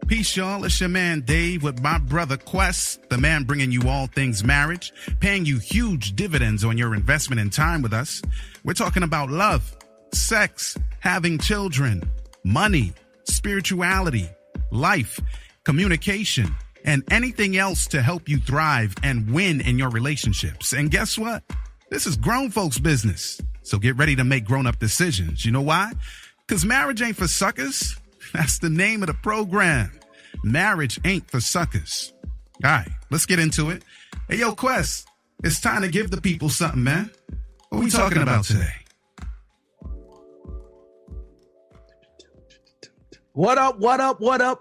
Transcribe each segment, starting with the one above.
Peace, y'all. It's your man Dave with my brother Quest, the man bringing you all things marriage, paying you huge dividends on your investment in time with us. We're talking about love, sex, having children, money, spirituality, life, communication, and anything else to help you thrive and win in your relationships. And guess what? This is grown folks' business. So get ready to make grown-up decisions. You know why? Because marriage ain't for suckers. That's the name of the program. Marriage ain't for suckers. All right, let's get into it. Hey, yo, Quest, it's time to give the people something, man. What we talking about today? What up,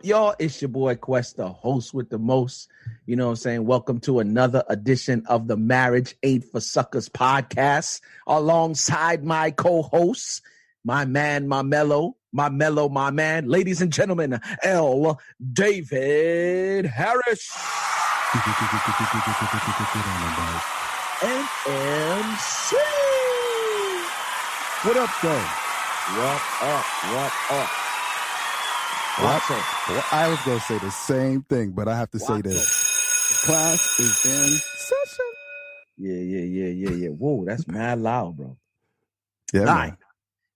y'all? It's your boy Quest, the host with the most. You know what I'm saying? Welcome to another edition of the Marriage Ain't for Suckers podcast, alongside my co-hosts, my man, my man, ladies and gentlemen, L. David Harris. And MC. What up, though? What up? I was going to say the same thing, but I have to say this. The class is in session. Yeah. Whoa, that's mad loud, bro. Yeah, man.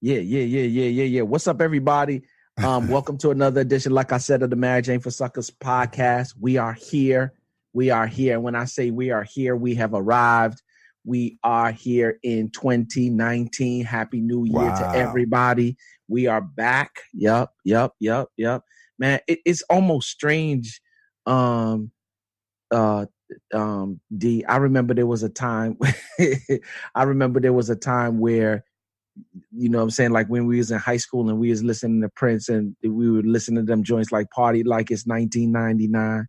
Yeah. What's up, everybody? Welcome to another edition, like I said, of the Marriage Ain't for Suckers podcast. We are here. And when I say we are here, we have arrived. We are here in 2019. Happy New Year to everybody. We are back. Yup. Man, it's almost strange. D, I remember there was a time where, you know what I'm saying, like when we was in high school and we was listening to Prince and we would listen to them joints like Party Like It's 1999.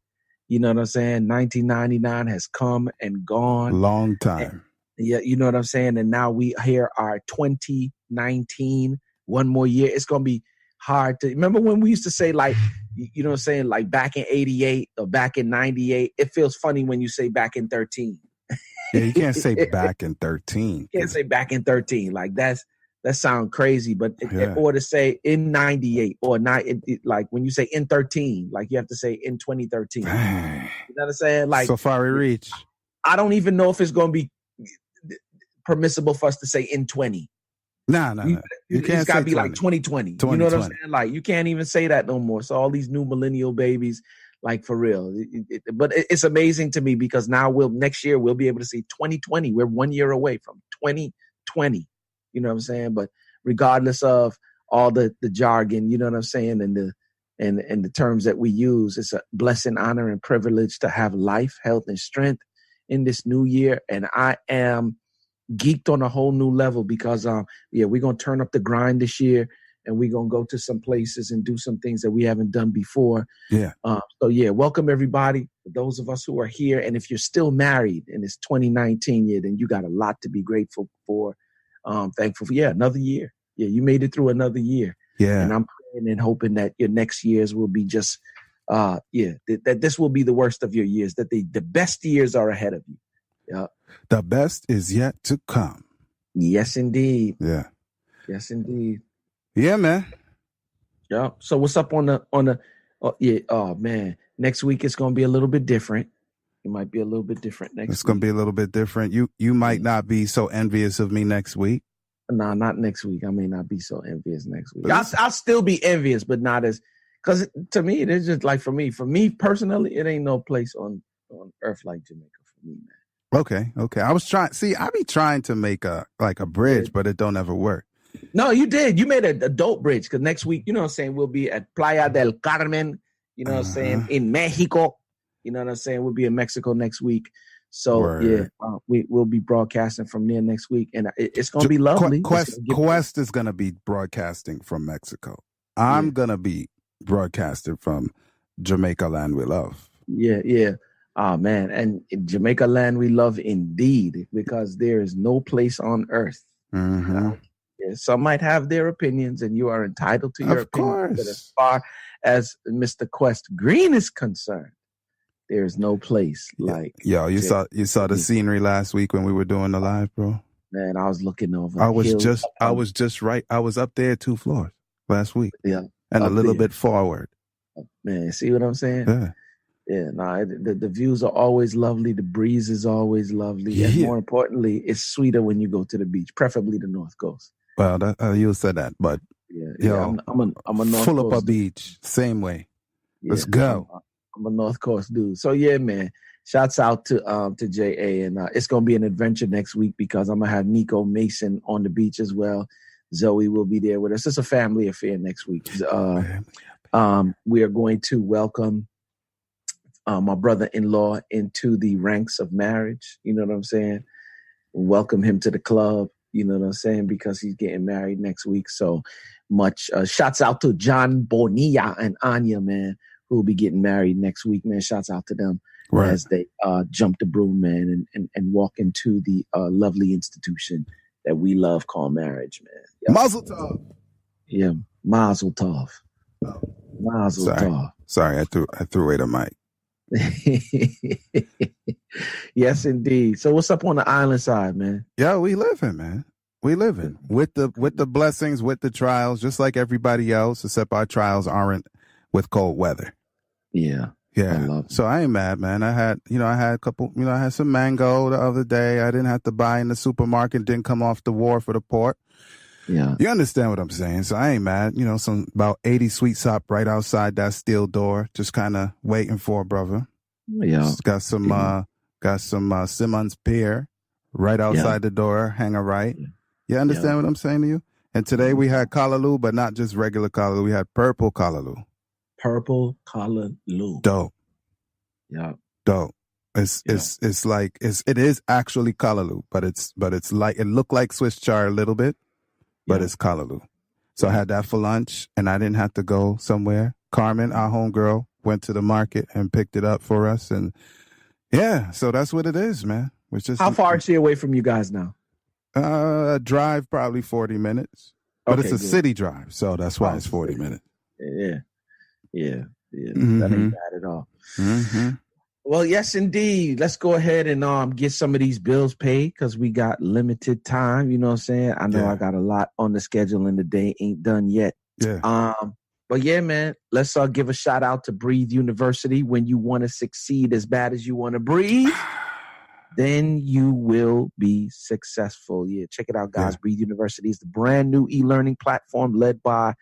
You know what I'm saying? 1999 has come and gone. Long time. Yeah, you know what I'm saying? And now we here are 2019, one more year. It's going to be hard to remember when we used to say, like, you know what I'm saying, like back in 88 or back in 98. It feels funny when you say back in 13. Yeah, you can't say back in 13. You can't say back in 13. Like that sounds crazy, but or to say in 98 or not, like when you say in 13, like you have to say in 2013. You know what I'm saying? Like Safari Reach. I don't even know if it's going to be permissible for us to say in 20. No. You can't. It's got to be like 2020. You know what I'm saying? Like you can't even say that no more. So all these new millennial babies, like for real. But it's amazing to me because now next year we'll be able to say 2020. We're 1 year away from 2020. You know what I'm saying? But regardless of all the jargon, you know what I'm saying, and the terms that we use, it's a blessing, honor, and privilege to have life, health, and strength in this new year. And I am geeked on a whole new level because we're gonna turn up the grind this year and we're gonna go to some places and do some things that we haven't done before. Welcome everybody, for those of us who are here. And if you're still married and it's 2019 year, then you got a lot to be grateful for. Thankful for another year. You made it through another year. And I'm praying and hoping that your next years will be just that this will be the worst of your years, that the best years are ahead of you. The best is yet to come. Yes, indeed. Yeah. Yes, indeed. Yeah, man. Yeah. So what's up on the oh man. Next week it's gonna be a little bit different. It might be a little bit different next week. It's gonna be a little bit different. You might not be so envious of me next week. No, not next week. I may not be so envious next week. I'll still be envious, but not as, because to me, it's just like for me personally, it ain't no place on earth like Jamaica for me, man. Okay. I be trying to make a bridge, but it don't ever work. No, you did. You made a dope bridge, because next week, you know what I'm saying, we'll be at Playa del Carmen, you know what I'm saying, in Mexico. You know what I'm saying? We'll be in Mexico next week. So, we'll be broadcasting from there next week. And it's going to be lovely. Quest is going to be broadcasting from Mexico. I'm going to be broadcasting from Jamaica land we love. Yeah. Oh, man. And in Jamaica land we love indeed, because there is no place on earth. Mm-hmm. Some might have their opinions, and you are entitled to your opinion. But as far as Mr. Quest Green is concerned, there's no place like. Yo, you saw the scenery last week when we were doing the live, bro. Man, I was looking over. I was just right. I was up there 2 floors last week. Yeah, and a little bit forward. Man, see what I'm saying? Yeah. Yeah, no, the views are always lovely. The breeze is always lovely. And more importantly, it's sweeter when you go to the beach, preferably the North Coast. Well, you said that, but I'm a North full Coast up a beach, same way. Yeah, Let's go. I'm a North Coast dude. So yeah, man. Shouts out to JA, and it's gonna be an adventure next week because I'm gonna have Nico Mason on the beach as well. Zoe will be there with us. It's a family affair next week. We are going to welcome my brother-in-law into the ranks of marriage. You know what I'm saying? Welcome him to the club. You know what I'm saying? Because he's getting married next week. So much shouts out to John Bonilla and Anya, man, who will be getting married next week, man. Shouts out to them as they jump the broom, man, and walk into the lovely institution that we love called marriage, man. Yep. Mazel tov. Yeah, mazel tov. Oh. Mazel tov. Sorry, I threw away the mic. Yes, indeed. So what's up on the island side, man? Yeah, we living, man. We living with the blessings, with the trials, just like everybody else, except our trials aren't with cold weather. Yeah. So I ain't mad, man. I had a couple, I had some mango the other day. I didn't have to buy in the supermarket, didn't come off the wharf or the port. Yeah. You understand what I'm saying? So I ain't mad. Some about 80 sweet sop right outside that steel door, just kind of waiting for a brother. Yeah. Just got some Simmons Pier right outside the door, hang a right. You understand what I'm saying to you? And today we had callaloo, but not just regular callaloo. We had purple callaloo. Purple callaloo. Dope. Yeah. Dope. It is actually callaloo, but it's like, it looked like Swiss chard a little bit, but it's callaloo. So I had that for lunch and I didn't have to go somewhere. Carmen, our homegirl, went to the market and picked it up for us. And so that's what it is, man. How far is she away from you guys now? A drive, probably 40 minutes, but it's a city drive. So that's why it's 40 minutes. Yeah. That ain't bad at all. Mm-hmm. Well, yes, indeed. Let's go ahead and get some of these bills paid because we got limited time. You know what I'm saying? I know I got a lot on the schedule and the day ain't done yet. Yeah. But yeah, man, let's give a shout out to Breathe University. When you want to succeed as bad as you want to breathe, then you will be successful. Yeah, check it out, guys. Breathe University is the brand new e-learning platform led by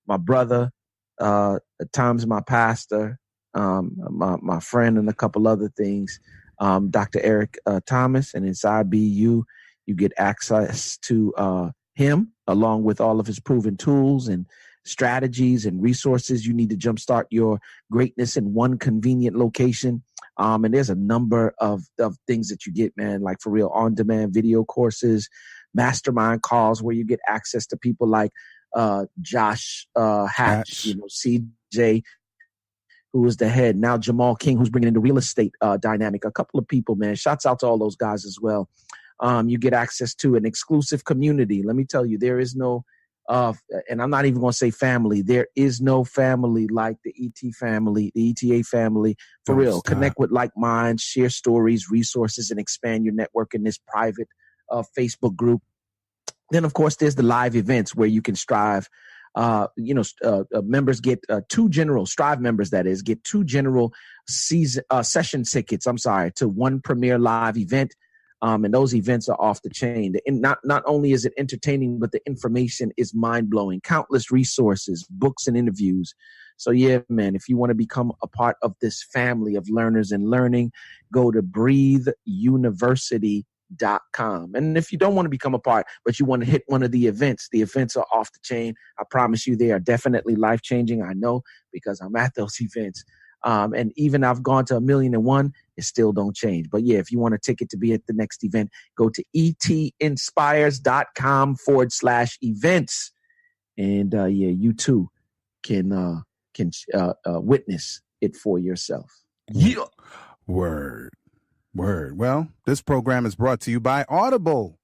my brother, at times my pastor, my friend, and a couple other things, Dr. Eric Thomas. And inside BU, you get access to him along with all of his proven tools and strategies and resources you need to jumpstart your greatness in one convenient location. And there's a number of things that you get, man, like for real on-demand video courses, mastermind calls where you get access to people like Josh Hatch, CJ, who was the head, now Jamal King, who's bringing in the real estate dynamic. A couple of people, man. Shouts out to all those guys as well. You get access to an exclusive community. Let me tell you, there is no and I'm not even going to say family. There is no family like the ET family, the ETA family. For real, connect with like minds, share stories, resources, and expand your network in this private Facebook group. Then, of course, there's the live events where you can strive. Members get Strive members, that is, get 2 general session tickets, to one premier live event. And those events are off the chain. And not only is it entertaining, but the information is mind-blowing. Countless resources, books, and interviews. So, yeah, man, if you want to become a part of this family of learners and learning, go to breatheuniversity.com. And if you don't want to become a part, but you want to hit one of the events are off the chain. I promise you they are definitely life-changing. I know because I'm at those events. And even I've gone to 1,000,001, it still don't change. But yeah, if you want a ticket to be at the next event, go to etinspires.com/events. And you too can witness it for yourself. Yeah. Word. Well, this program is brought to you by Audible.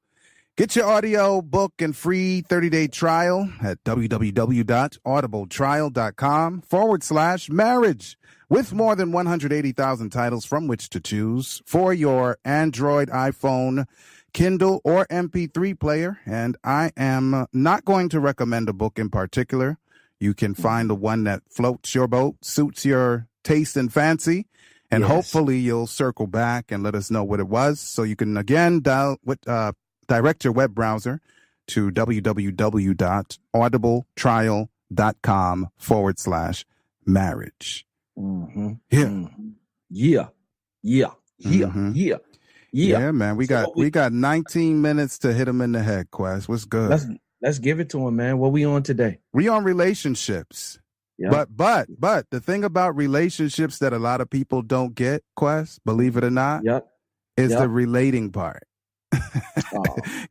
Get your audio book and free 30-day trial at www.audibletrial.com/marriage. With more than 180,000 titles from which to choose for your Android, iPhone, Kindle, or MP3 player. And I am not going to recommend a book in particular. You can find the one that floats your boat, suits your taste and fancy. And hopefully you'll circle back and let us know what it was. So you can, again, direct your web browser to www.audibletrial.com/marriage. Mm-hmm. Yeah. Mm-hmm. Yeah, man. We got 19 minutes to hit him in the head, Quest. What's good? Let's give it to him, man. What we on today? We on relationships. Yep. But the thing about relationships that a lot of people don't get, Quest, believe it or not, is the relating part.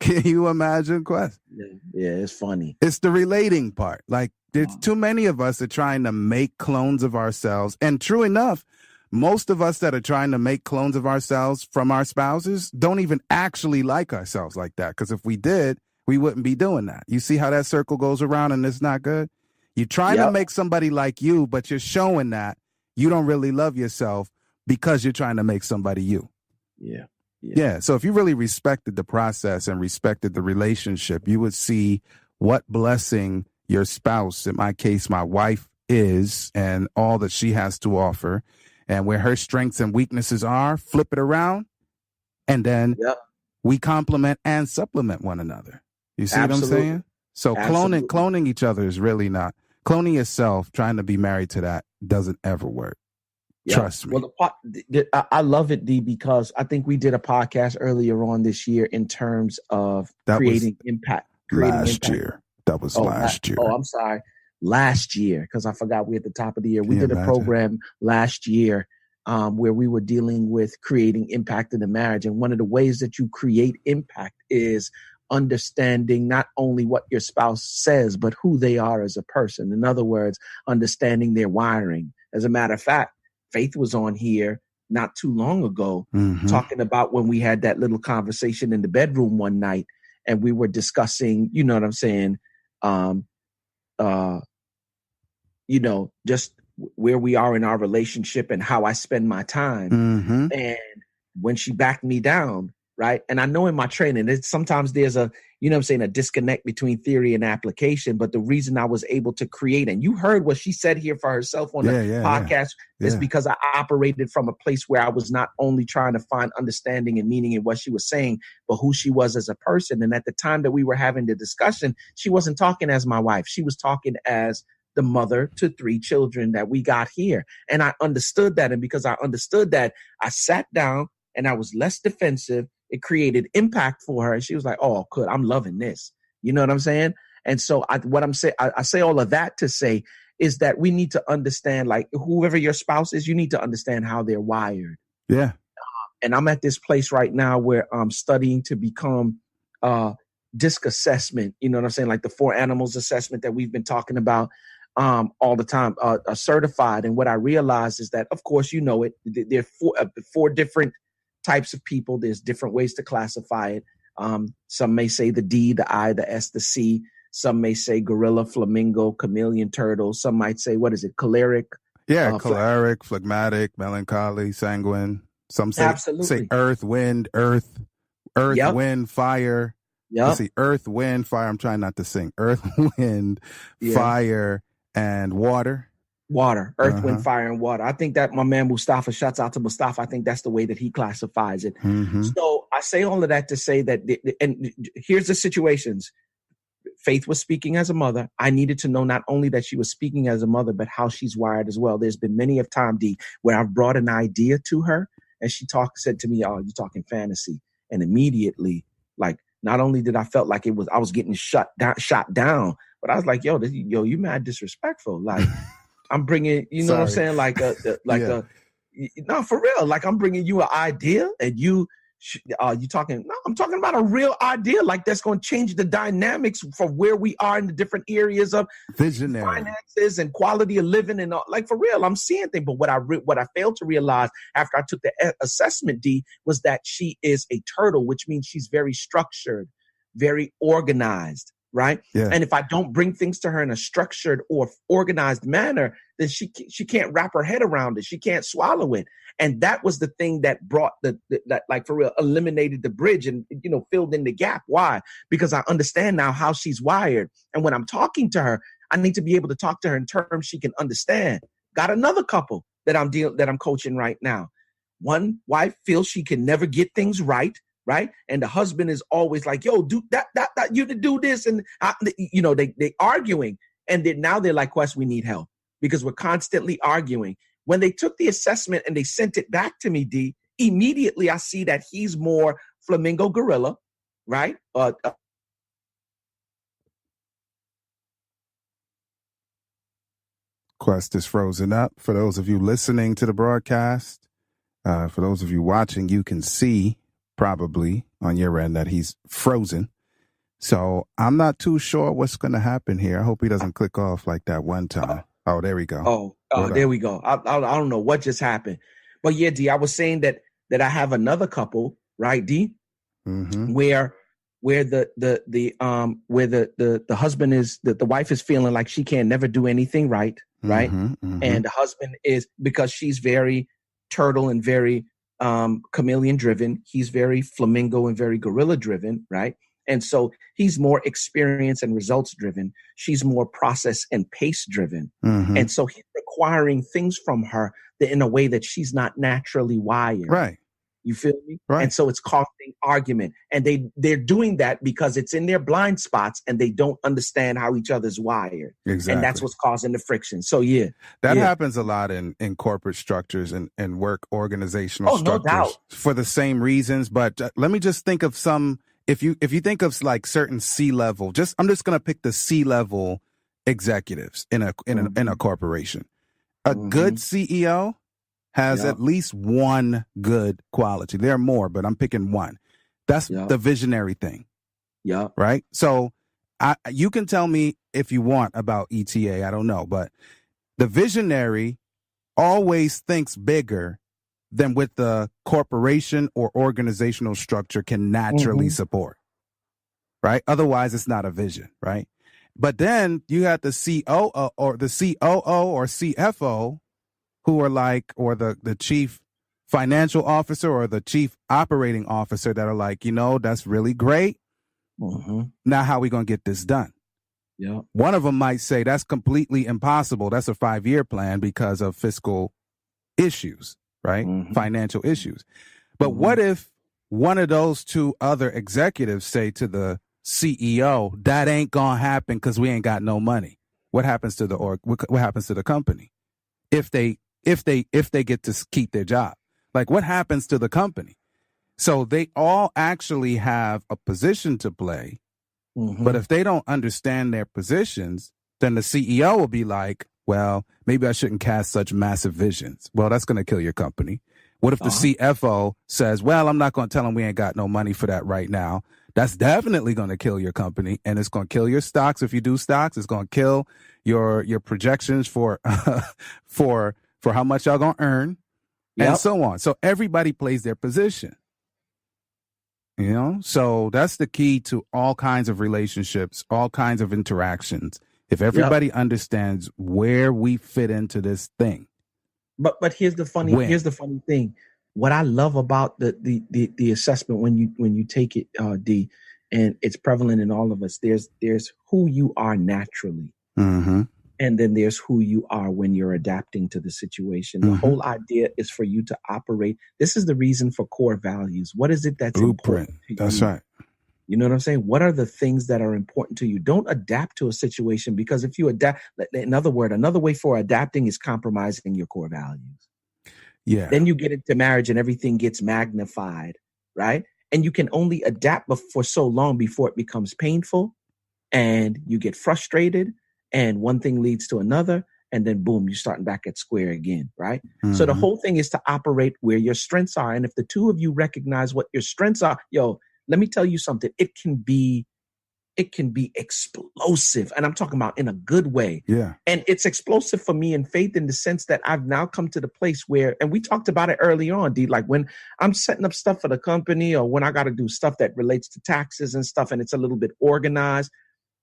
Can you imagine, Quest? Yeah, it's funny. It's the relating part. Like, there's too many of us are trying to make clones of ourselves. And true enough, most of us that are trying to make clones of ourselves from our spouses don't even actually like ourselves like that. Because if we did, we wouldn't be doing that. You see how that circle goes around and it's not good? You're trying to make somebody like you, but you're showing that you don't really love yourself because you're trying to make somebody you. Yeah. So if you really respected the process and respected the relationship, you would see what blessing your spouse, in my case, my wife, is, and all that she has to offer, and where her strengths and weaknesses are, flip it around, and then we complement and supplement one another. You see what I'm saying? So cloning each other is really not. Cloning yourself, trying to be married to that, doesn't ever work. Trust me. Well, I love it, D, because I think we did a podcast earlier on this year in terms of creating impact. Last year. That was last year. Oh, I'm sorry. Last year, because I forgot we're at the top of the year. We did a program last year where we were dealing with creating impact in the marriage. And one of the ways that you create impact is understanding not only what your spouse says, but who they are as a person. In other words, understanding their wiring. As a matter of fact, Faith was on here not too long ago talking about when we had that little conversation in the bedroom one night and we were discussing, you know what I'm saying? Just where we are in our relationship and how I spend my time. And when she backed me down, right? And I know in my training, sometimes there's a disconnect between theory and application. But the reason I was able to create, and you heard what she said here for herself on the podcast, is because I operated from a place where I was not only trying to find understanding and meaning in what she was saying, but who she was as a person. And at the time that we were having the discussion, she wasn't talking as my wife. She was talking as the mother to 3 children that we got here. And I understood that. And because I understood that, I sat down and I was less defensive. It created impact for her. And she was like, oh, good. I'm loving this. You know what I'm saying? And so I say all of that to say is that we need to understand, like, whoever your spouse is, you need to understand how they're wired. Yeah. And I'm at this place right now where I'm studying to become DISC assessment. You know what I'm saying? Like the 4 animals assessment that we've been talking about all the time, certified. And what I realized is that, of course, you know it, there are 4 different types of people. There's different ways to classify it. Some may say the D, the I, the S, the C. Some may say gorilla, flamingo, chameleon, turtle. Some might say, what is it? Choleric. Yeah, choleric, phlegmatic, melancholy, sanguine. Some say earth, wind, wind, fire. Let's see, earth, wind, fire. I'm trying not to sing. Earth, wind, fire, and water. Water, earth, wind, fire, and water. I think that my man Mustafa, shouts out to Mustafa, I think that's the way that he classifies it. So I say all of that to say that, and here's the situations. Faith was speaking as a mother. I needed to know not only that she was speaking as a mother, but how she's wired as well. There's been many of time, D, where I've brought an idea to her and she said to me, oh, you're talking fantasy. And immediately, like, not only did I felt like I was getting shot down, but I was like, yo, you mad disrespectful. Like, I'm bringing, you know what I'm saying? No, for real. Like, I'm bringing you an idea and I'm talking about a real idea. Like, that's going to change the dynamics for where we are in the different areas of visionary finances and quality of living and all. Like, for real, I'm seeing things. But what I failed to realize after I took the assessment, D, was that she is a turtle, which means she's very structured, very organized. Right. Yeah. And if I don't bring things to her in a structured or organized manner, then she can't wrap her head around it. She can't swallow it. And that was the thing that brought that like, for real, eliminated the bridge and, filled in the gap. Why? Because I understand now how she's wired. And when I'm talking to her, I need to be able to talk to her in terms she can understand. Got another couple that I'm coaching right now. One wife feels she can never get things right, and the husband is always like, "Yo, do that, you to do this," and they arguing, and now they're like, "Quest, we need help because we're constantly arguing." When they took the assessment and they sent it back to me, D, immediately I see that he's more Flamingo Gorilla, right? Quest is frozen up. For those of you listening to the broadcast, for those of you watching, you can see probably on your end that he's frozen. So I'm not too sure what's going to happen here. I hope he doesn't click off like that one time. Oh, there we go. Oh, there we go. I don't know what just happened, but yeah, D, I was saying that I have another couple, right, D, where the husband is the wife is feeling like she can never do anything right, and the husband is, because she's very turtle and very chameleon driven. He's very flamingo and very gorilla driven, right? And so he's more experience and results driven. She's more process and pace driven. And so he's requiring things from her that in a way that she's not naturally wired. Right. You feel me? Right. And so it's causing argument. And they're doing that because it's in their blind spots and they don't understand how each other's wired. Exactly. And that's what's causing the friction. So yeah. That happens a lot in corporate structures and work organizational structures. No doubt. For the same reasons. But let me just think of some, if you think of like certain C-level, I'm just going to pick the C-level executives in a corporation. A good CEO has at least one good quality. There are more, but I'm picking one. That's the visionary thing. Yeah. Right? So you can tell me if you want about ETA, I don't know, but the visionary always thinks bigger than what the corporation or organizational structure can naturally support. Right? Otherwise, it's not a vision, right? But then you have the COO or CFO who are like, or the chief financial officer or the chief operating officer that are like, that's really great. Now how are we going to get this done? Yeah. One of them might say that's completely impossible. That's a 5-year plan because of fiscal issues, right? Financial issues. But what if one of those two other executives say to the CEO, that ain't going to happen because we ain't got no money? What happens to what happens to the company? If they get to keep their job, like what happens to the company? So they all actually have a position to play, but if they don't understand their positions, then the CEO will be like, well, maybe I shouldn't cast such massive visions. Well, that's going to kill your company. What if the CFO says, well, I'm not going to tell them we ain't got no money for that right now? That's definitely going to kill your company, and it's going to kill your stocks. If you do stocks, it's going to kill your projections for how much y'all going to earn, and so on. So everybody plays their position, So that's the key to all kinds of relationships, all kinds of interactions. If everybody understands where we fit into this thing. But here's the funny thing. What I love about the assessment when you take it, D, and it's prevalent in all of us. There's who you are naturally, and then there's who you are when you're adapting to the situation. The whole idea is for you to operate. This is the reason for core values. What is it that's blueprint? Important to that's you? Right. You know what I'm saying? What are the things that are important to you? Don't adapt to a situation, because if you adapt, another way for adapting is compromising your core values. Yeah. Then you get into marriage and everything gets magnified, right? And you can only adapt for so long before it becomes painful and you get frustrated and one thing leads to another. And then boom, you're starting back at square again, right? So the whole thing is to operate where your strengths are. And if the two of you recognize what your strengths are, let me tell you something. It can be explosive. And I'm talking about in a good way. Yeah. And it's explosive for me in faith in the sense that I've now come to the place where, and we talked about it early on, D, like when I'm setting up stuff for the company or when I got to do stuff that relates to taxes and stuff, and it's a little bit organized,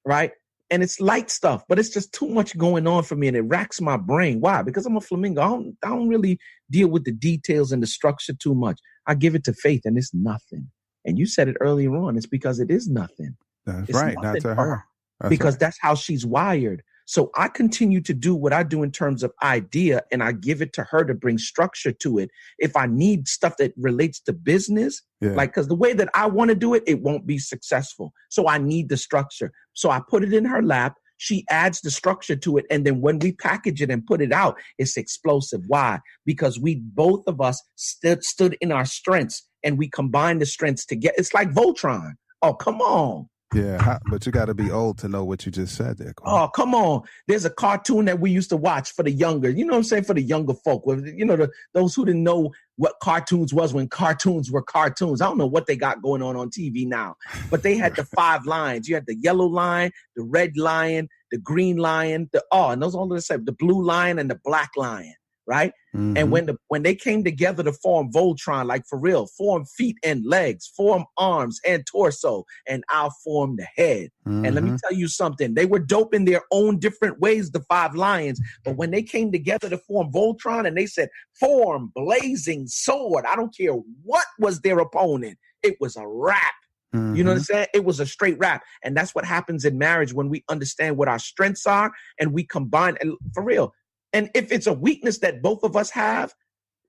right? And it's light stuff, but it's just too much going on for me and it racks my brain. Why? Because I'm a flamingo. I don't really deal with the details and the structure too much. I give it to faith and it's nothing. And you said it earlier on. It's because it is nothing. That's right. Not to her. Because that's how she's wired. So I continue to do what I do in terms of idea, and I give it to her to bring structure to it. If I need stuff that relates to business, like, because the way that I want to do it, it won't be successful. So I need the structure. So I put it in her lap. She adds the structure to it. And then when we package it and put it out, it's explosive. Why? Because we, both of us stood in our strengths, and we combined the strengths together. It's like Voltron. Oh, come on. Yeah, but you got to be old to know what you just said there. Oh, come on. There's a cartoon that we used to watch for the younger, you know what I'm saying, for the younger folk. You know, those who didn't know what cartoons was when cartoons were cartoons. I don't know what they got going on TV now, but they had the 5 lions. You had the yellow lion, the red lion, the green lion, and those all the same, the blue lion and the black lion. Right. Mm-hmm. And when they came together to form Voltron, like for real, form feet and legs, form arms and torso, and I'll form the head. Mm-hmm. And let me tell you something. They were dope in their own different ways, the 5 lions. But when they came together to form Voltron and they said, form blazing sword, I don't care what was their opponent. It was a wrap. Mm-hmm. You know what I'm saying? It was a straight wrap. And that's what happens in marriage when we understand what our strengths are and we combine. And for real. And if it's a weakness that both of us have,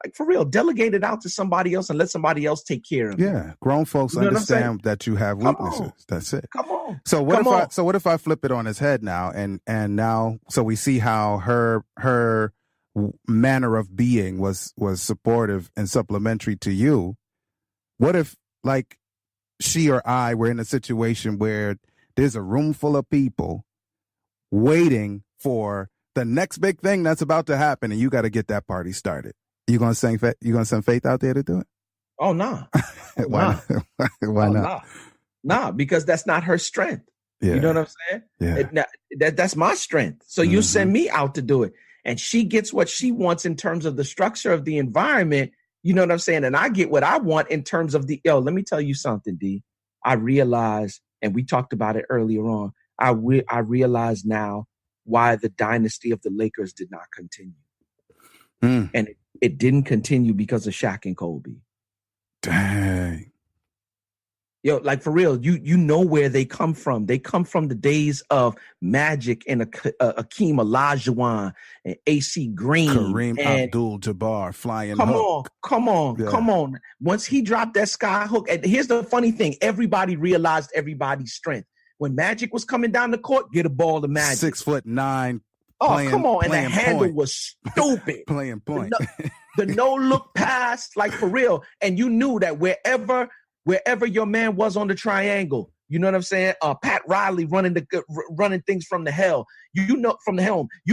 like for real, delegate it out to somebody else and let somebody else take care of it. Yeah, grown folks understand that you have weaknesses. That's it. Come on. So what if I flip it on his head now, and now so we see how her manner of being was supportive and supplementary to you. What if, like, she or I were in a situation where there's a room full of people waiting for the next big thing that's about to happen, and you got to get that party started? You gonna send Faith out there to do it? Oh, nah. Why not? Nah, because that's not her strength. Yeah. You know what I'm saying? Yeah. That's my strength. So you send me out to do it, and she gets what she wants in terms of the structure of the environment. You know what I'm saying? And I get what I want in terms of let me tell you something, D. I realize, and we talked about it earlier on, I realize now why the dynasty of the Lakers did not continue. And it didn't continue because of Shaq and Kobe. Dang. Yo, like for real, you know where they come from. They come from the days of Magic and Akeem Olajuwon and AC Green. Kareem Abdul-Jabbar flying hook. Come on. Once he dropped that sky hook, and here's the funny thing, everybody realized everybody's strength. When Magic was coming down the court, get a ball to Magic. 6'9". Come on. And the handle was stupid. Playing point. The no-look pass, like for real. And you knew that wherever your man was on the triangle, you know what I'm saying? Pat Riley running things from the helm. You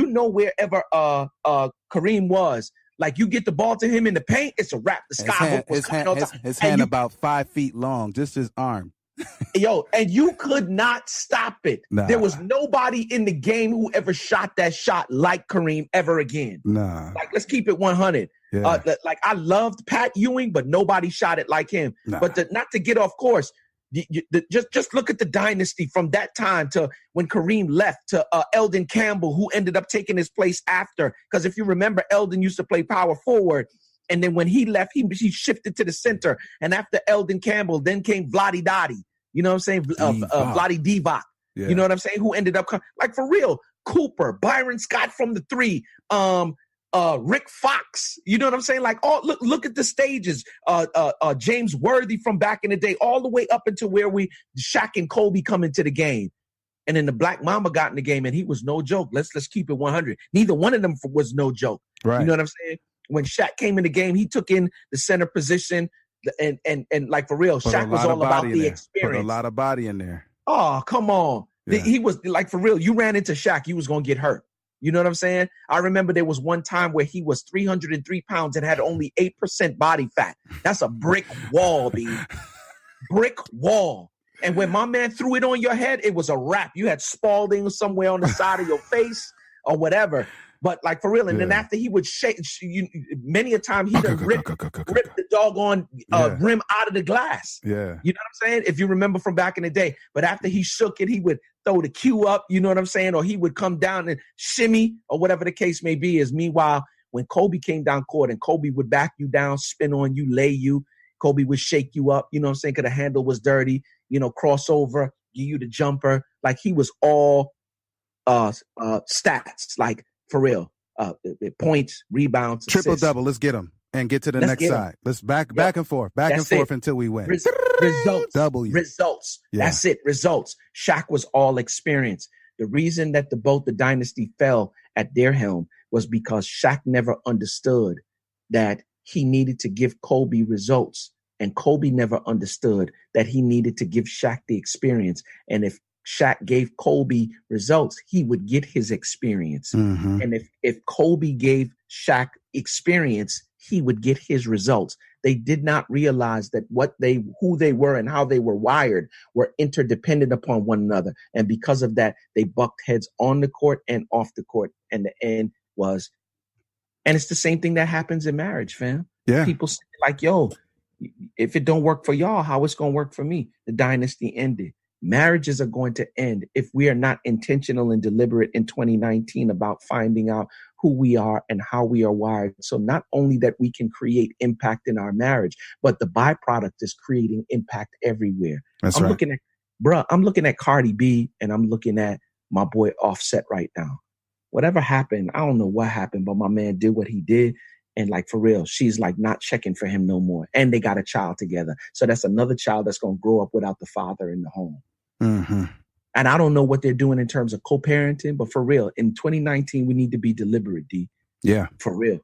know wherever Kareem was. Like, you get the ball to him in the paint, it's a wrap. The sky hook was his hand about 5 feet long, just his arm. Yo, and you could not stop it. Nah. There was nobody in the game who ever shot that shot like Kareem ever again. Nah. Like, let's keep it 100. Yeah. Like, I loved Pat Ewing, but nobody shot it like him. Nah. But not to get off course, just look at the dynasty from that time to when Kareem left to Eldon Campbell, who ended up taking his place after. Because if you remember, Eldon used to play power forward. And then when he left, he shifted to the center. And after Eldon Campbell, then came Vlade Dottie. You know what I'm saying? Vlade Divac. Yeah. You know what I'm saying? Who ended up like for real? Cooper, Byron Scott from the 3, Rick Fox. You know what I'm saying? Like, look at the stages. James Worthy from back in the day, all the way up until where Shaq and Kobe come into the game. And then the Black Mamba got in the game, and he was no joke. Let's keep it 100. Neither one of them was no joke. Right. You know what I'm saying? When Shaq came in the game, he took in the center position, and like for real, Shaq was all about the experience. Put a lot of body in there. Oh, come on. Yeah. He was like, for real, you ran into Shaq, you was going to get hurt. You know what I'm saying? I remember there was one time where he was 303 pounds and had only 8% body fat. That's a brick wall, B. Brick wall. And when my man threw it on your head, it was a wrap. You had Spalding somewhere on the side of your face or whatever. But like for real, and then after he would shake, many a time he done rip the doggone rim out of the glass. Yeah, you know what I'm saying? If you remember from back in the day. But after he shook it, he would throw the cue up. You know what I'm saying? Or he would come down and shimmy, or whatever the case may be. Is meanwhile, when Kobe came down court and Kobe would back you down, spin on you, lay you, Kobe would shake you up. You know what I'm saying? Because the handle was dirty. You know, crossover, give you the jumper. Like he was all stats, like for real, points, rebounds, triple assists. double. Let's get them and get to the next side. Let's back and forth until we win. Results. W. Results. Yeah. That's it. Results. Shaq was all experience. The reason that both the dynasty fell at their helm was because Shaq never understood that he needed to give Kobe results. And Kobe never understood that he needed to give Shaq the experience. And if Shaq gave Kobe results, he would get his experience. Mm-hmm. And if Kobe gave Shaq experience, he would get his results. They did not realize that who they were and how they were wired were interdependent upon one another. And because of that, they bucked heads on the court and off the court. And the end was, and it's the same thing that happens in marriage, fam. Yeah. People say like, yo, if it don't work for y'all, how it's going to work for me? The dynasty ended. Marriages are going to end if we are not intentional and deliberate in 2019 about finding out who we are and how we are wired. So not only that we can create impact in our marriage, but the byproduct is creating impact everywhere. That's I'm right. looking at Cardi B and I'm looking at my boy Offset right now. Whatever happened, I don't know what happened, but my man did what he did. And like, for real, she's like not checking for him no more. And they got a child together. So that's another child that's going to grow up without the father in the home. Mm-hmm. And I don't know what they're doing in terms of co-parenting, but for real, in 2019, we need to be deliberate, D. Yeah. For real.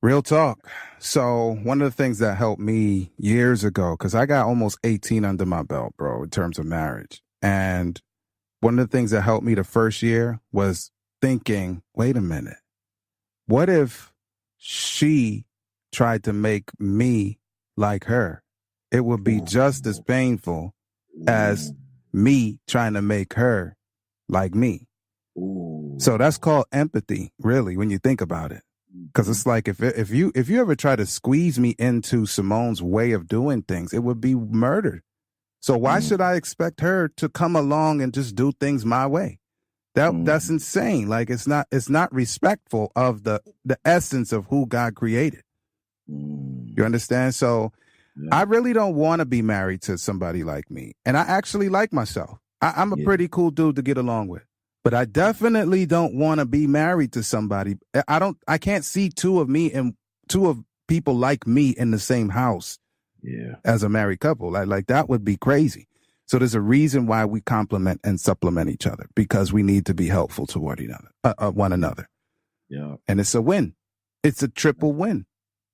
Real talk. So one of the things that helped me years ago, because I got almost 18 under my belt, bro, in terms of marriage. And one of the things that helped me the first year was thinking, wait a minute, what if she tried to make me like her? It would be just as painful as me trying to make her like me. So that's called empathy, really, when you think about it. Because it's like if you ever try to squeeze me into Simone's way of doing things, it would be murder. So why should I expect her to come along and just do things my way? That's insane. Like it's not respectful of the essence of who God created. You understand? So I really don't want to be married to somebody like me. And I actually like myself. I'm a pretty cool dude to get along with. But I definitely don't want to be married to somebody. I can't see two of people like me in the same house as a married couple. Like that would be crazy. So there's a reason why we complement and supplement each other, because we need to be helpful to one another. Yeah. And it's a win. It's a triple win.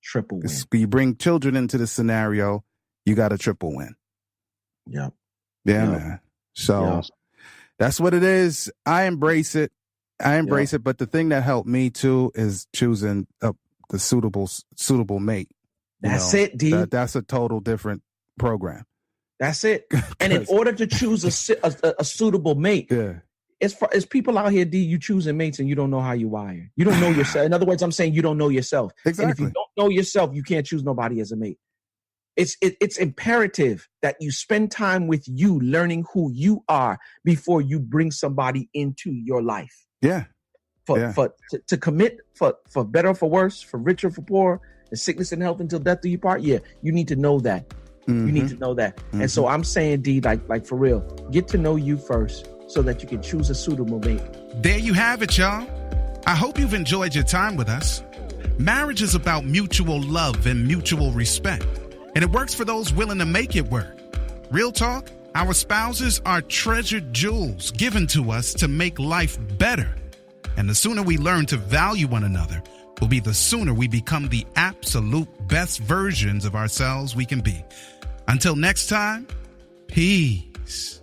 Triple win. You bring children into the scenario, you got a triple win. Yeah. Yeah, man. So that's what it is. I embrace it. It. But the thing that helped me too is choosing the suitable mate. That's it, D. That's a total different program. That's it. And in order to choose a suitable mate, it's people out here, D, you choosing mates and you don't know how you wire. You don't know yourself. In other words, I'm saying you don't know yourself. Exactly. And if you don't know yourself, you can't choose nobody as a mate. It's imperative that you spend time with you, learning who you are before you bring somebody into your life. Yeah. To commit for better or for worse, for richer or for poor, and sickness and health until death do you part. Yeah, you need to know that. Mm-hmm. You need to know that. Mm-hmm. And so I'm saying, D, like for real, get to know you first so that you can choose a suitable mate. There you have it, y'all. I hope you've enjoyed your time with us. Marriage is about mutual love and mutual respect, and it works for those willing to make it work. Real talk, our spouses are treasured jewels given to us to make life better. And the sooner we learn to value one another will be the sooner we become the absolute best versions of ourselves we can be. Until next time, peace.